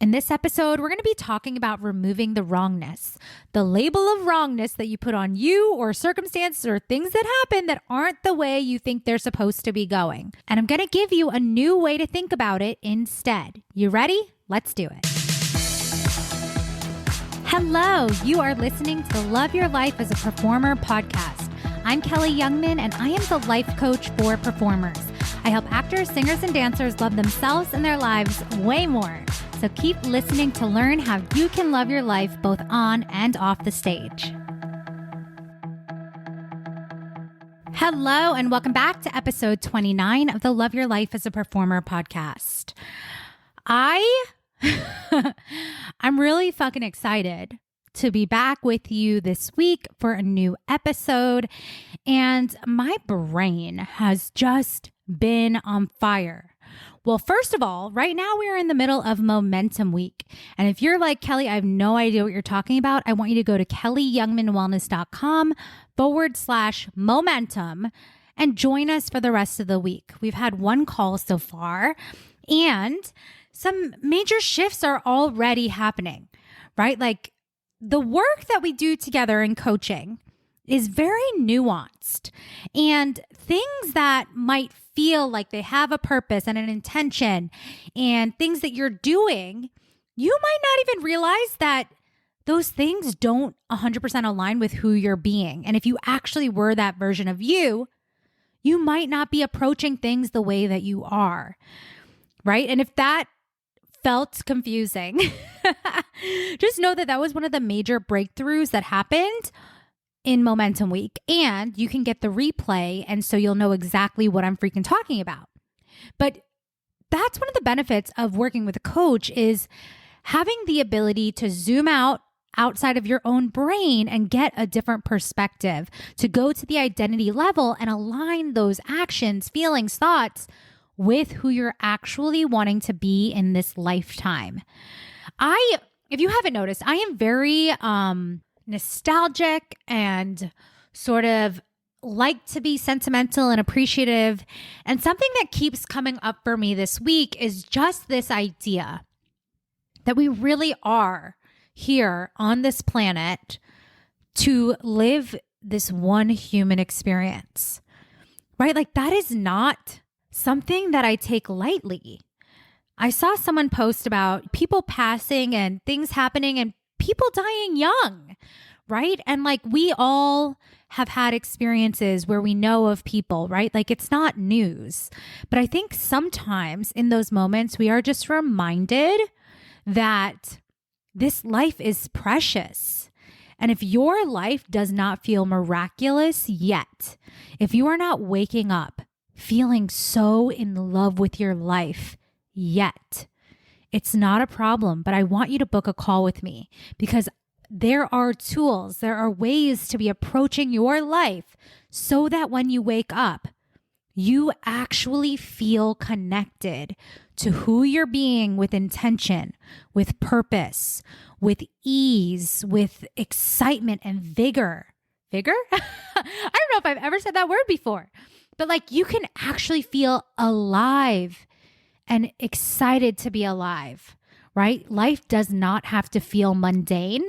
In this episode, we're going to be talking about removing the wrongness, the label of wrongness that you put on you or circumstances or things that happen that aren't the way you think they're supposed to be going. And I'm going to give you a new way to think about it instead. You ready? Let's do it. Hello, you are listening to the Love Your Life as a Performer podcast. I'm Kelly Youngman, and I am the life coach for performers. I help actors, singers, and dancers love themselves and their lives way more. So keep listening to learn how you can love your life both on and off the stage. Hello, and welcome back to episode 29 of the Love Your Life as a Performer podcast. I'm really fucking excited to be back with you this week for a new episode. And my brain has just been on fire. Well, first of all, right now we are in the middle of Momentum Week. And if you're like, Kelly, I have no idea what you're talking about, I want you to go to kellyyoungmanwellness.com/momentum and join us for the rest of the week. We've had one call so far, and some major shifts are already happening, right? Like the work that we do together in coaching is very nuanced, and things that might feel like they have a purpose and an intention and things that you're doing, you might not even realize that those things don't 100% align with who you're being. And if you actually were that version of you, you might not be approaching things the way that you are, right? And if that felt confusing, just know that that was one of the major breakthroughs that happened in Momentum Week, and you can get the replay, and so you'll know exactly what I'm freaking talking about. But that's one of the benefits of working with a coach, is having the ability to zoom out outside of your own brain and get a different perspective, to go to the identity level and align those actions, feelings, thoughts with who you're actually wanting to be in this lifetime. If you haven't noticed, I am very nostalgic and sort of like to be sentimental and appreciative. And something that keeps coming up for me this week is just this idea that we really are here on this planet to live this one human experience, right? Like that is not something that I take lightly. I saw someone post about people passing and things happening and people dying young, right? And like we all have had experiences where we know of people, right? Like it's not news. But I think sometimes in those moments, we are just reminded that this life is precious. And if your life does not feel miraculous yet, if you are not waking up feeling so in love with your life yet, it's not a problem, but I want you to book a call with me, because there are tools, there are ways to be approaching your life so that when you wake up, you actually feel connected to who you're being with intention, with purpose, with ease, with excitement and vigor. Vigor? I don't know if I've ever said that word before, but like you can actually feel alive and excited to be alive, right? Life does not have to feel mundane.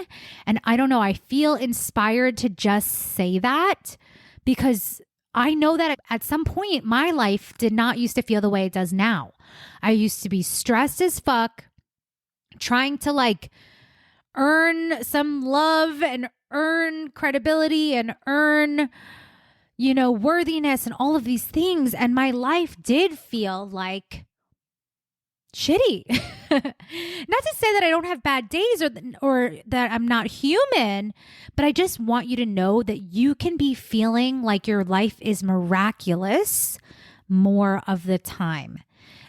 And I don't know, I feel inspired to just say that because I know that at some point my life did not used to feel the way it does now. I used to be stressed as fuck, trying to like earn some love and earn credibility and earn, worthiness and all of these things. And my life did feel like shitty. Not to say that I don't have bad days or that I'm not human, but I just want you to know that you can be feeling like your life is miraculous more of the time.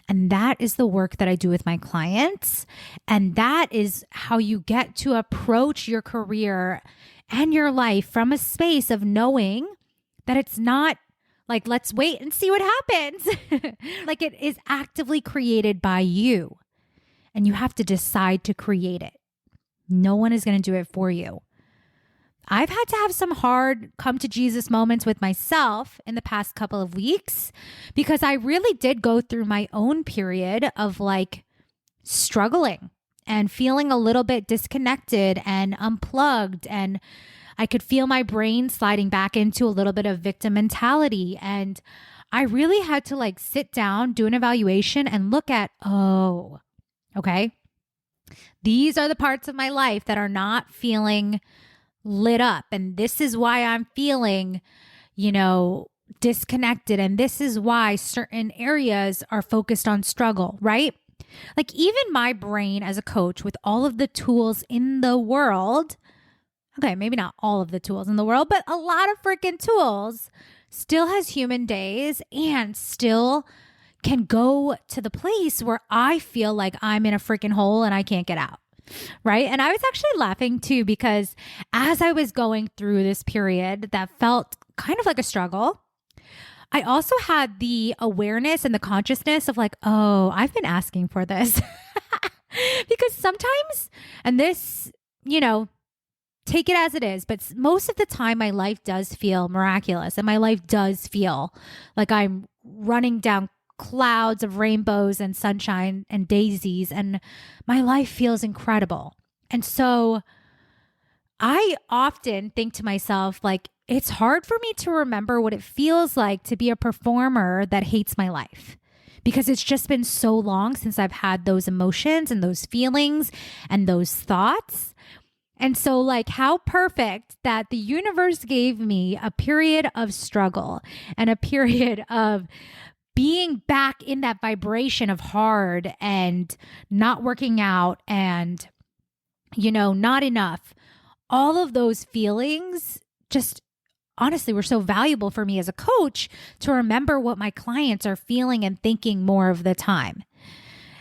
And that is the work that I do with my clients. And that is how you get to approach your career and your life from a space of knowing that it's not like, let's wait and see what happens. Like it is actively created by you, and you have to decide to create it. No one is going to do it for you. I've had to have some hard come to Jesus moments with myself in the past couple of weeks, because I really did go through my own period of like struggling and feeling a little bit disconnected and unplugged. And I could feel my brain sliding back into a little bit of victim mentality. And I really had to like sit down, do an evaluation and look at, oh, okay, these are the parts of my life that are not feeling lit up. And this is why I'm feeling, disconnected. And this is why certain areas are focused on struggle, right? Like even my brain as a coach with all of the tools in the world, okay, maybe not all of the tools in the world, but a lot of freaking tools, still has human days and still can go to the place where I feel like I'm in a freaking hole and I can't get out. Right. And I was actually laughing too, because as I was going through this period that felt kind of like a struggle, I also had the awareness and the consciousness of like, oh, I've been asking for this. Because sometimes, and this, take it as it is, but most of the time my life does feel miraculous and my life does feel like I'm running down clouds of rainbows and sunshine and daisies, and my life feels incredible. And so I often think to myself, like, it's hard for me to remember what it feels like to be a performer that hates my life, because it's just been so long since I've had those emotions and those feelings and those thoughts. And so like how perfect that the universe gave me a period of struggle and a period of being back in that vibration of hard and not working out and, not enough. All of those feelings just honestly were so valuable for me as a coach to remember what my clients are feeling and thinking more of the time.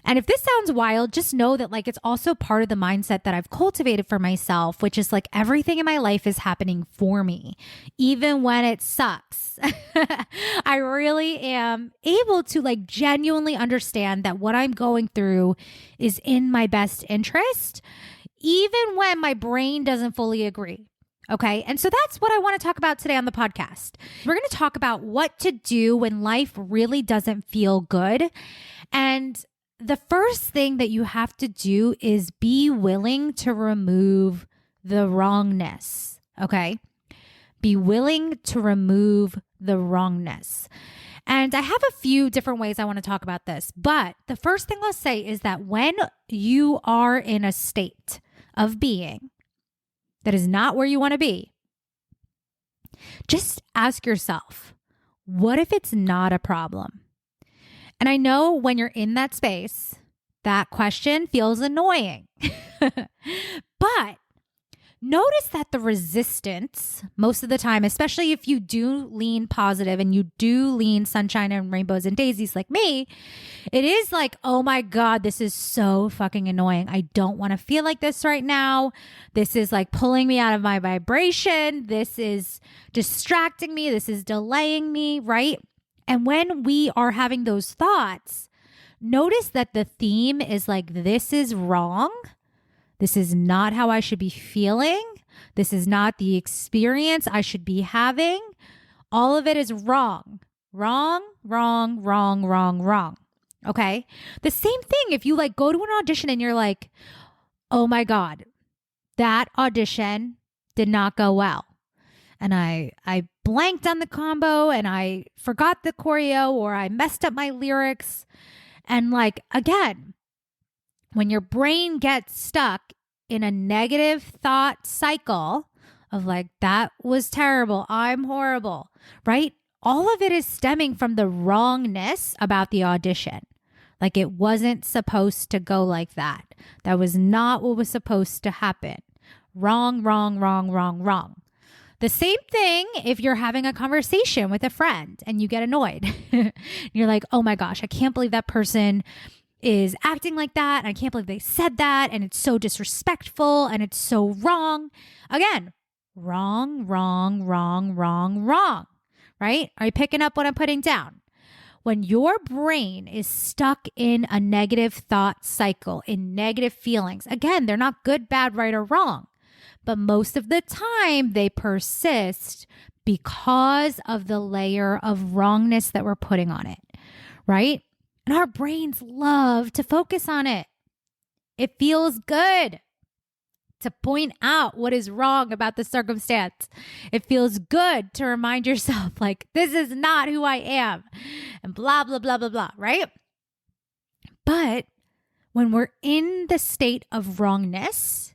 And if this sounds wild, just know that like it's also part of the mindset that I've cultivated for myself, which is like everything in my life is happening for me, even when it sucks. I really am able to like genuinely understand that what I'm going through is in my best interest, even when my brain doesn't fully agree. Okay. And so that's what I want to talk about today on the podcast. We're going to talk about what to do when life really doesn't feel good. And the first thing that you have to do is be willing to remove the wrongness. Okay. Be willing to remove the wrongness. And I have a few different ways I want to talk about this. But the first thing I'll say is that when you are in a state of being that is not where you want to be, just ask yourself, what if it's not a problem? And I know when you're in that space, that question feels annoying. But notice that the resistance, most of the time, especially if you do lean positive and you do lean sunshine and rainbows and daisies like me, it is like, oh my God, this is so fucking annoying. I don't want to feel like this right now. This is like pulling me out of my vibration. This is distracting me. This is delaying me, right? And when we are having those thoughts, notice that the theme is like, this is wrong. This is not how I should be feeling. This is not the experience I should be having. All of it is wrong. Wrong, wrong, wrong, wrong, wrong. Okay? The same thing if you like go to an audition and you're like, oh my God, that audition did not go well. And I blanked on the combo and I forgot the choreo or I messed up my lyrics. And like, again, when your brain gets stuck in a negative thought cycle of like, that was terrible, I'm horrible, right? All of it is stemming from the wrongness about the audition. Like it wasn't supposed to go like that. That was not what was supposed to happen. Wrong, wrong, wrong, wrong, wrong. The same thing if you're having a conversation with a friend and you get annoyed. You're like, oh my gosh, I can't believe that person is acting like that. And I can't believe they said that. And it's so disrespectful and it's so wrong. Again, wrong, wrong, wrong, wrong, wrong. Right? Are you picking up what I'm putting down? When your brain is stuck in a negative thought cycle, in negative feelings, again, they're not good, bad, right, or wrong. But most of the time they persist because of the layer of wrongness that we're putting on it, right? And our brains love to focus on it. It feels good to point out what is wrong about the circumstance. It feels good to remind yourself, like, this is not who I am, and blah, blah, blah, blah, blah, right? But when we're in the state of wrongness,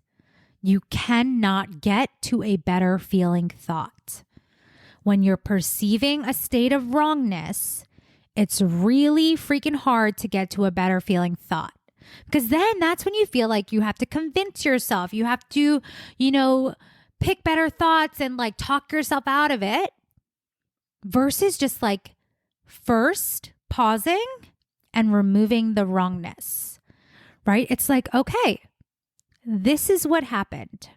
you cannot get to a better feeling thought. When you're perceiving a state of wrongness, it's really freaking hard to get to a better feeling thought. Because then that's when you feel like you have to convince yourself. You have to, pick better thoughts and like talk yourself out of it versus just like first pausing and removing the wrongness, right? It's like, okay, this is what happened.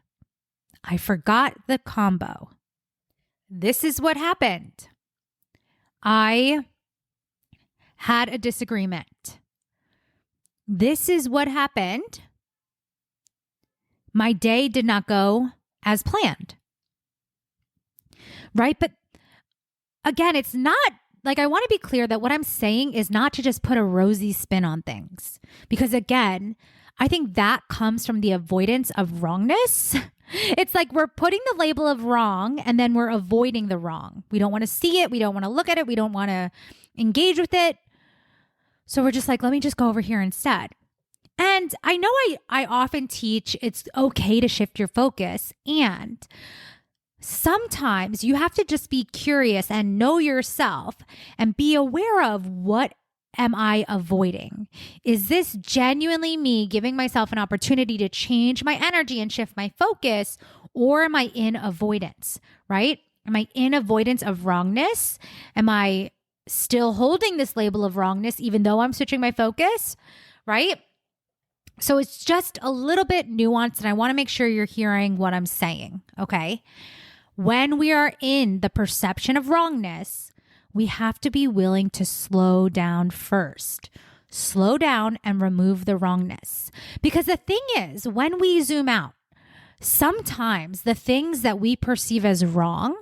I forgot the combo. This is what happened. I had a disagreement. This is what happened. My day did not go as planned. Right? But again, it's not like, I want to be clear that what I'm saying is not to just put a rosy spin on things. Because again, I think that comes from the avoidance of wrongness. It's like we're putting the label of wrong and then we're avoiding the wrong. We don't want to see it. We don't want to look at it. We don't want to engage with it. So we're just like, let me just go over here instead. And I know I often teach it's okay to shift your focus. And sometimes you have to just be curious and know yourself and be aware of, what am I avoiding? Is this genuinely me giving myself an opportunity to change my energy and shift my focus? Or am I in avoidance, right? Am I in avoidance of wrongness? Am I still holding this label of wrongness even though I'm switching my focus, right? So it's just a little bit nuanced, and I want to make sure you're hearing what I'm saying, okay? When we are in the perception of wrongness, we have to be willing to slow down first. Slow down and remove the wrongness. Because the thing is, when we zoom out, sometimes the things that we perceive as wrong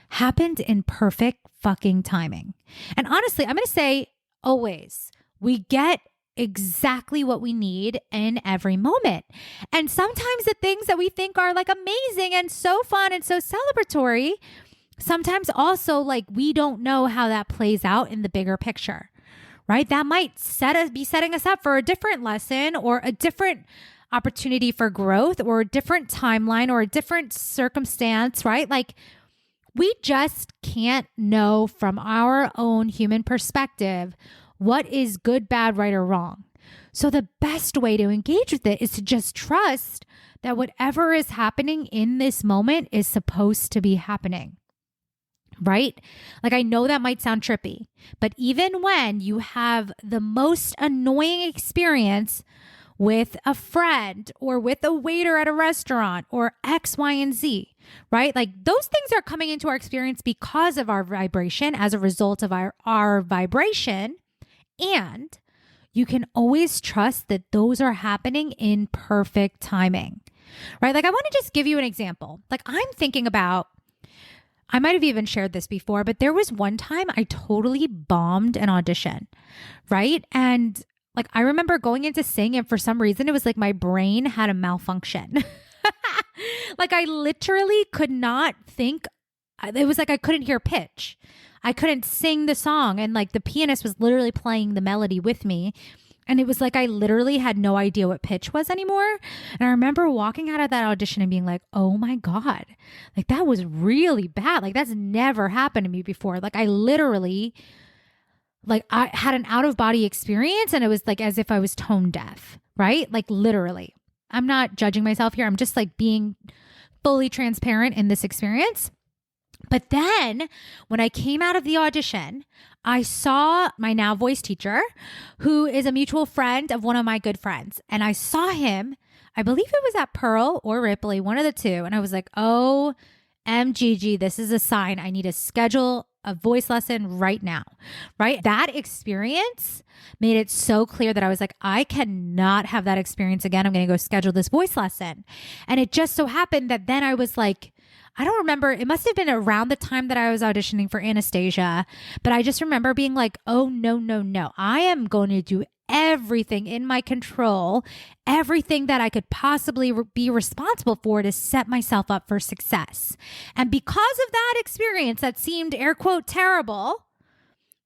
happened in perfect fucking timing. And honestly, I'm going to say always, we get exactly what we need in every moment. And sometimes the things that we think are like amazing and so fun and so celebratory, sometimes also like we don't know how that plays out in the bigger picture, right? That might be setting us up for a different lesson or a different opportunity for growth or a different timeline or a different circumstance, right? Like, we just can't know from our own human perspective what is good, bad, right, or wrong. So the best way to engage with it is to just trust that whatever is happening in this moment is supposed to be happening, right? Like, I know that might sound trippy, but even when you have the most annoying experience with a friend or with a waiter at a restaurant or X, Y, and Z, right? Like, those things are coming into our experience because of our vibration, as a result of our vibration. And you can always trust that those are happening in perfect timing, right? Like, I want to just give you an example. Like, I'm thinking about, I might have even shared this before, but there was one time I totally bombed an audition, right? And like, I remember going in to sing, and for some reason, it was like my brain had a malfunction. Like, I literally could not think. It was like I couldn't hear pitch. I couldn't sing the song. And like, the pianist was literally playing the melody with me. And it was like I literally had no idea what pitch was anymore. And I remember walking out of that audition and being like, oh my God, like, that was really bad. Like, that's never happened to me before. Like, I literally, like, I had an out of body experience, and it was like as if I was tone deaf, right? Like, literally. I'm not judging myself here. I'm just like being fully transparent in this experience. But then when I came out of the audition, I saw my now voice teacher, who is a mutual friend of one of my good friends. And I saw him, I believe it was at Pearl or Ripley, one of the two. And I was like, oh, MGG, this is a sign. I need to schedule a voice lesson right now, right? That experience made it so clear that I was like, I cannot have that experience again. I'm going to go schedule this voice lesson. And it just so happened that then I was like, I don't remember. It must have been around the time that I was auditioning for Anastasia, but I just remember being like, oh, no. I am going to do everything in my control, everything that I could possibly be responsible for to set myself up for success. And because of that experience that seemed air quote terrible,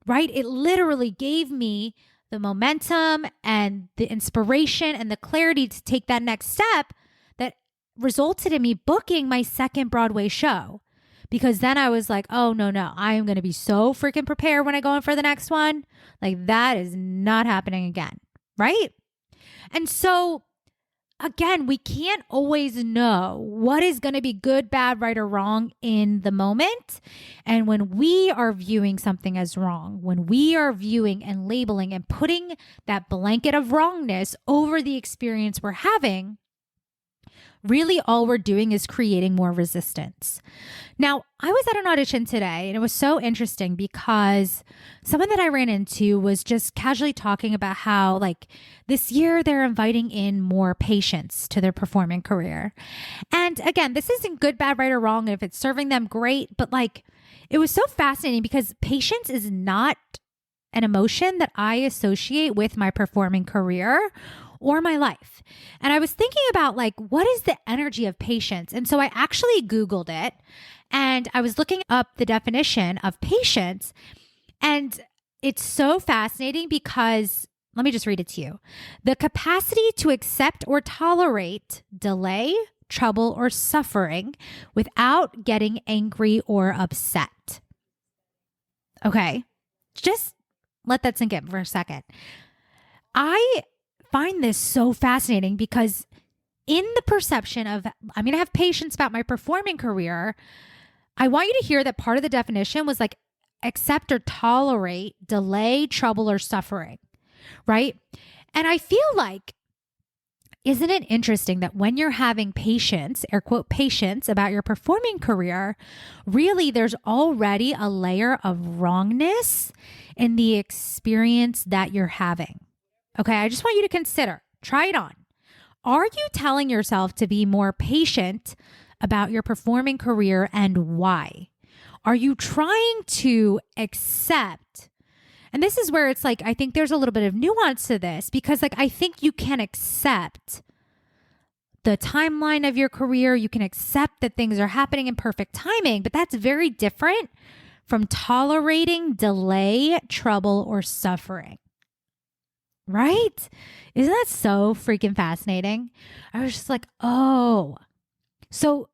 right? It literally gave me the momentum and the inspiration and the clarity to take that next step that resulted in me booking my second Broadway show. Because then I was like, oh, no, I am going to be so freaking prepared when I go in for the next one. Like that is not happening again, right? And so again, we can't always know what is going to be good, bad, right, or wrong in the moment. And when we are viewing something as wrong, when we are viewing and labeling and putting that blanket of wrongness over the experience we're having, really all we're doing is creating more resistance. Now, I was at an audition today and it was so interesting because someone that I ran into was just casually talking about how like this year they're inviting in more patients to their performing career. And again, this isn't good, bad, right, or wrong. And if it's serving them, great. But like, it was so fascinating because patience is not an emotion that I associate with my performing career or my life. And I was thinking about like, what is the energy of patience? And so I actually Googled it and I was looking up the definition of patience. And it's so fascinating because, let me just read it to you. The capacity to accept or tolerate delay, trouble, or suffering without getting angry or upset. Okay, just let that sink in for a second. I find this so fascinating because in the perception of, I'm going to have patience about my performing career, I want you to hear that part of the definition was like accept or tolerate delay, trouble, or suffering, right? And I feel like, isn't it interesting that when you're having patience, air quote, patience about your performing career, really there's already a layer of wrongness in the experience that you're having. Okay, I just want you to consider, try it on. Are you telling yourself to be more patient about your performing career and why? Are you trying to accept? And this is where it's like, I think there's a little bit of nuance to this because like, I think you can accept the timeline of your career. You can accept that things are happening in perfect timing, but that's very different from tolerating delay, trouble, or suffering. Right? Isn't that so freaking fascinating? I was just like, oh, so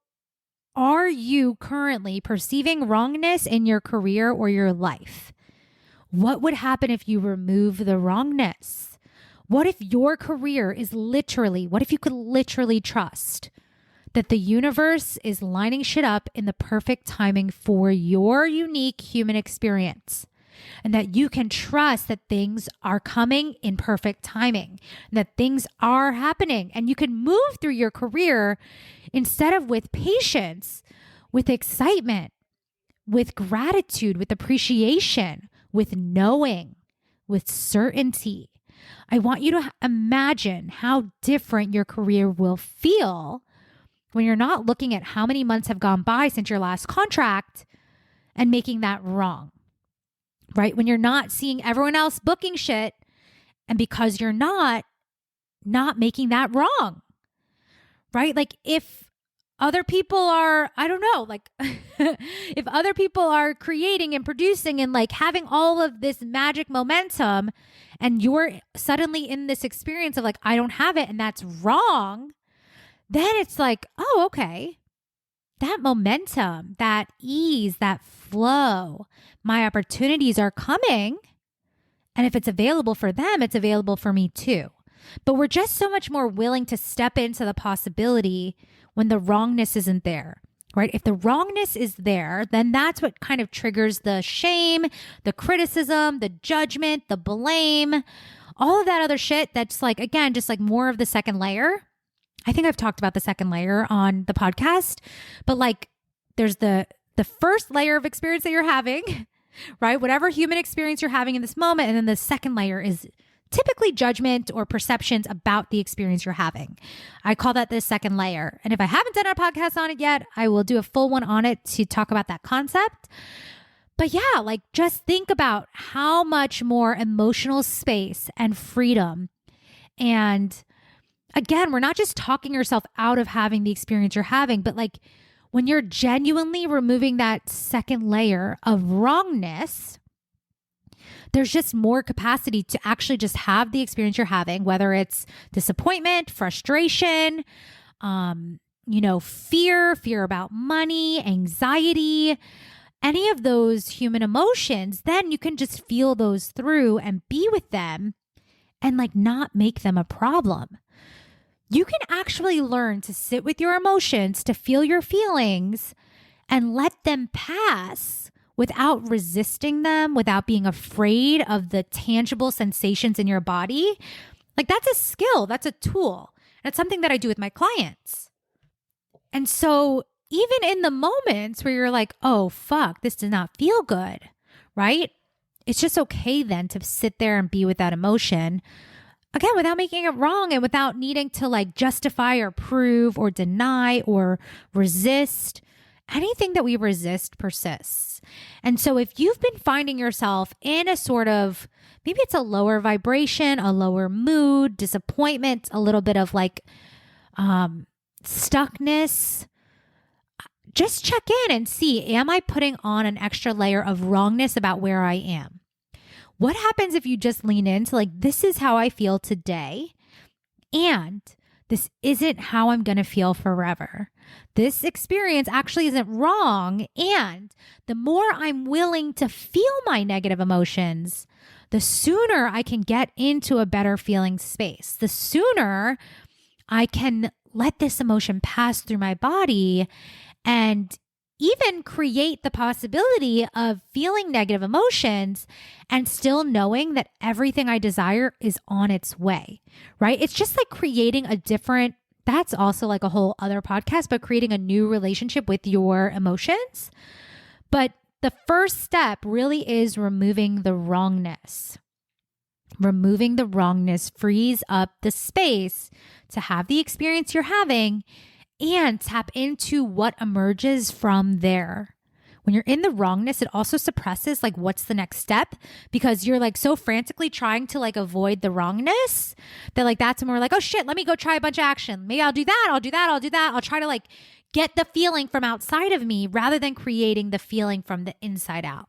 are you currently perceiving wrongness in your career or your life? What would happen if you remove the wrongness? What if your career is literally, what if you could literally trust that the universe is lining shit up in the perfect timing for your unique human experience? And that you can trust that things are coming in perfect timing, and that things are happening, and you can move through your career instead of with patience, with excitement, with gratitude, with appreciation, with knowing, with certainty. I want you to imagine how different your career will feel when you're not looking at how many months have gone by since your last contract and making that wrong. Right? When you're not seeing everyone else booking shit and because you're not making that wrong, right? Like if other people are, I don't know, like if other people are creating and producing and like having all of this magic momentum and you're suddenly in this experience of like, I don't have it and that's wrong, then it's like, oh, okay. That momentum, that ease, that flow, my opportunities are coming. And if it's available for them, it's available for me too. But we're just so much more willing to step into the possibility when the wrongness isn't there, right? If the wrongness is there, then that's what kind of triggers the shame, the criticism, the judgment, the blame, all of that other shit that's like, again, just like more of the second layer. I think I've talked about the second layer on the podcast, but like there's the first layer of experience that you're having, right? Whatever human experience you're having in this moment. And then the second layer is typically judgment or perceptions about the experience you're having. I call that the second layer. And if I haven't done a podcast on it yet, I will do a full one on it to talk about that concept. But yeah, like just think about how much more emotional space and freedom. And again, we're not just talking yourself out of having the experience you're having, but like when you're genuinely removing that second layer of wrongness, there's just more capacity to actually just have the experience you're having, whether it's disappointment, frustration, fear about money, anxiety, any of those human emotions. Then you can just feel those through and be with them and like not make them a problem. You can actually learn to sit with your emotions, to feel your feelings and let them pass without resisting them, without being afraid of the tangible sensations in your body. Like that's a skill, that's a tool. And it's something that I do with my clients. And so even in the moments where you're like, oh, fuck, this does not feel good, right? It's just okay then to sit there and be with that emotion. Again, without making it wrong and without needing to like justify or prove or deny or resist. Anything that we resist persists. And so if you've been finding yourself in a sort of, maybe it's a lower vibration, a lower mood, disappointment, a little bit of like stuckness, just check in and see, am I putting on an extra layer of wrongness about where I am? What happens if you just lean into like, this is how I feel today, and this isn't how I'm going to feel forever. This experience actually isn't wrong. And the more I'm willing to feel my negative emotions, the sooner I can get into a better feeling space. The sooner I can let this emotion pass through my body and even create the possibility of feeling negative emotions and still knowing that everything I desire is on its way, right? It's just like creating a different, that's also like a whole other podcast, but creating a new relationship with your emotions. But the first step really is removing the wrongness. Removing the wrongness frees up the space to have the experience you're having and tap into what emerges from there. When you're in the wrongness, it also suppresses like what's the next step, because you're like so frantically trying to like avoid the wrongness that like that's when we're like, oh shit, let me go try a bunch of action. Maybe I'll do that. I'll try to like get the feeling from outside of me rather than creating the feeling from the inside out.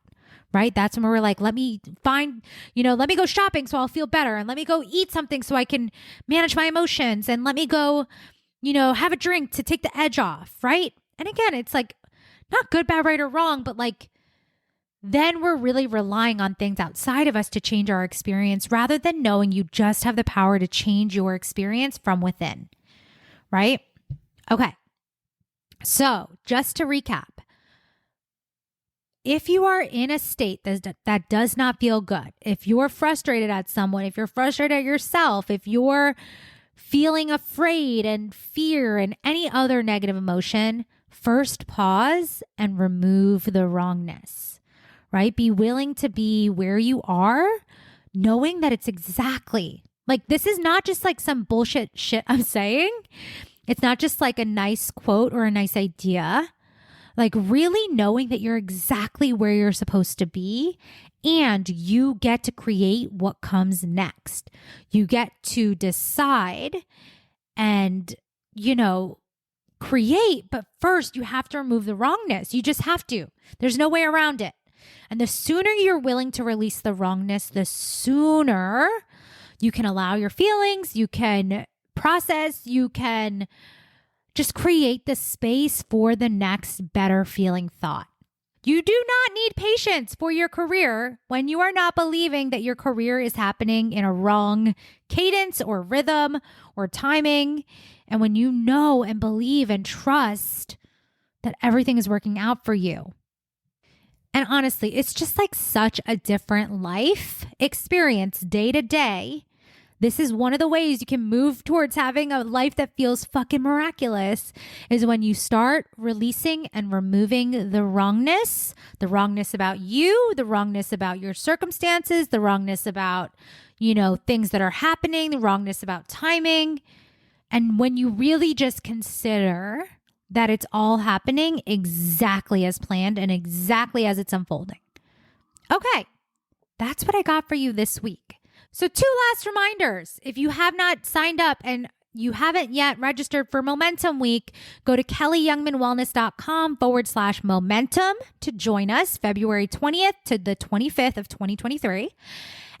Right? That's when we're like, let me go shopping so I'll feel better, and let me go eat something so I can manage my emotions, and let me go have a drink to take the edge off, right? And again, it's like not good, bad, right, or wrong, but like then we're really relying on things outside of us to change our experience rather than knowing you just have the power to change your experience from within, right? Okay. So just to recap, if you are in a state that does not feel good, if you're frustrated at someone, if you're frustrated at yourself, if you're feeling afraid and fear and any other negative emotion, first pause and remove the wrongness, right? Be willing to be where you are, knowing that it's exactly like, this is not just like some bullshit shit I'm saying. It's not just like a nice quote or a nice idea. Like really knowing that you're exactly where you're supposed to be, and you get to create what comes next. You get to decide and, create, but first you have to remove the wrongness. You just have to. There's no way around it. And the sooner you're willing to release the wrongness, the sooner you can allow your feelings, you can process, you can just create the space for the next better feeling thought. You do not need patience for your career when you are not believing that your career is happening in a wrong cadence or rhythm or timing. And when you know and believe and trust that everything is working out for you. And honestly, it's just like such a different life experience day to day. This is one of the ways you can move towards having a life that feels fucking miraculous, is when you start releasing and removing the wrongness about you, the wrongness about your circumstances, the wrongness about, things that are happening, the wrongness about timing. And when you really just consider that it's all happening exactly as planned and exactly as it's unfolding. Okay, that's what I got for you this week. So 2 last reminders. If you have not signed up and you haven't yet registered for Momentum Week, go to kellyyoungmanwellness.com/momentum to join us February 20th to the 25th of 2023.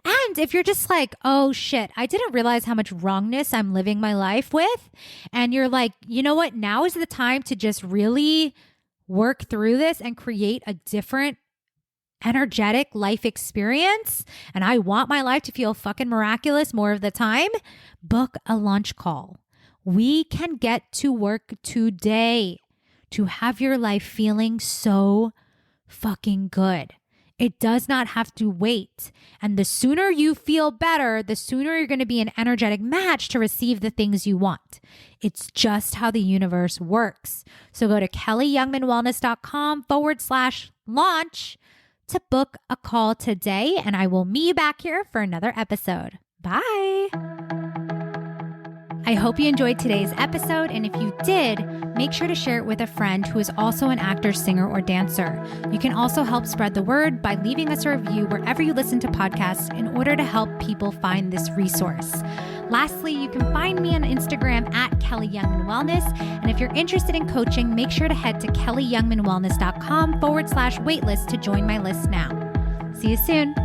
And if you're just like, oh shit, I didn't realize how much wrongness I'm living my life with. And you're like, you know what? Now is the time to just really work through this and create a different energetic life experience. And I want my life to feel fucking miraculous more of the time. Book a lunch call. We can get to work today to have your life feeling so fucking good. It does not have to wait. And the sooner you feel better, the sooner you're going to be an energetic match to receive the things you want. It's just how the universe works. So go to kellyyoungmanwellness.com/launch to book a call today, and I will meet you back here for another episode. Bye. I hope you enjoyed today's episode, and if you did, make sure to share it with a friend who is also an actor, singer, or dancer. You can also help spread the word by leaving us a review wherever you listen to podcasts in order to help people find this resource. Lastly, you can find me on Instagram at Kelly Youngman Wellness. And if you're interested in coaching, make sure to head to kellyyoungmanwellness.com/waitlist to join my list now. See you soon.